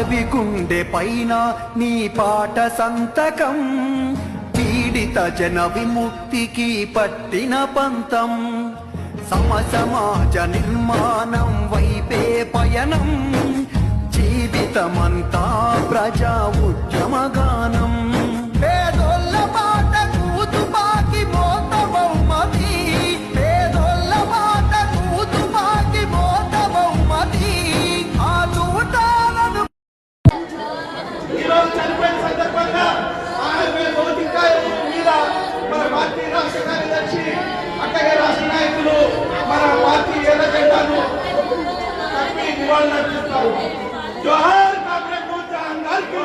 అడవి గుండె పైన నీ పాట సంతకం, పీడిత జన విముక్తికి పట్టిన పంతం, సమసమాజ నిర్మాణం వైపే పయనం, జీవితమంతా ప్రజా ఉద్యమగానం. పేదోళ్ళ మాట కూతుపాకి మోత బహుమతి, పేదోళ్ళ మాట కూతుపాకి మోత బహుమతి. ఆ తూటాలను ఈరోజు చనిపోయిన సందర్భంగా ఆయన భౌతికాయం మీద మన పార్టీ రాష్ట్ర కార్యదర్శి అట్లాగే రాష్ట్ర నాయకులు మన పార్టీ ఎర్ర జెండాను కప్పి నివాళులర్పిస్తారు. జోహార్ కామ్రేడ్ నూర్ జహాన్ గారికి,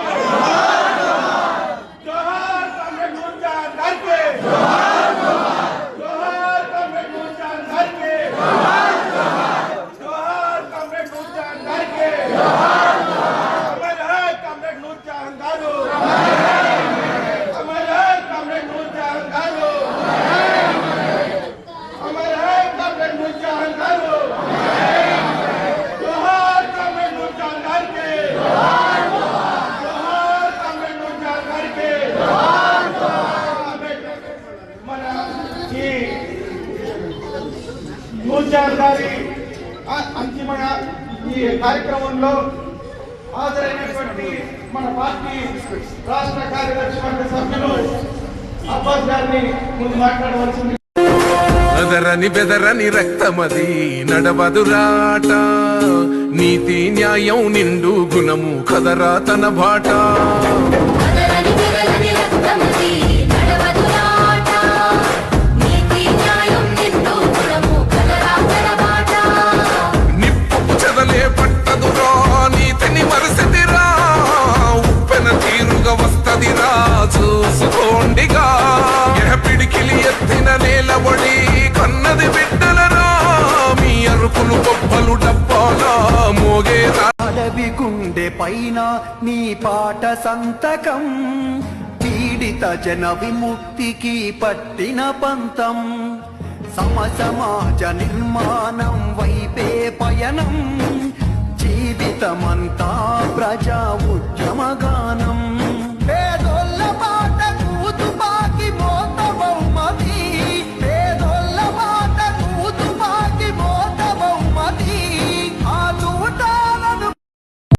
జోహార్ కామ్రేడ్ నూర్ జహాన్ గారికి, జోహార్ కామ్రేడ్ నూర్ జహాన్ గారికి, జోహార్ కామ్రేడ్ నూర్ జహాన్ గారికి. అమర్ హై కామ్రేడ్ నూర్ జహాన్ గారు, అమర్ హై కామ్రేడ్ నూర్ జహాన్ గారు, అమర్ హై కామ్రేడ్ నూర్ జహాన్ గారు. జోహార్ కామ్రేడ్ నూర్ జహాన్ గారికి, జోహార్ కామ్రేడ్ నూర్ జహాన్ గారికి. మన ఈ నూర్ జహాన్ గారి అంతిమ ఈ కార్యక్రమంలో హాజరైనటువంటి మన పార్టీ రాష్ట్ర కార్యదర్శి వర్గ సభ్యులు అబ్బాస్ గారిని ముందు మాట్లాడవలసింది. బెదరని రక్తమది నడవదురాట, నీతి న్యాయం నిండు గుణము కదరా తన బాట. నిప్పుకు చెదలే పట్టదురా నీతిని మరసిదిరా, ఉప్పెన తీరుగా వస్తదిరా చూసుకోండిగా. పిడికిలి ఎత్తిన నేలబడి కన్నది బిడ్డలరా, మీ అరుపులు గొప్పలు డబ్బాలా మోగేరా. అడవి గుండె పైన నీ పాట సంతకం, పీడిత జన విముక్తికి పట్టిన పంతం, సమసమాజ నిర్మాణం వైపే పయనం, జీవితమంతా ప్రజా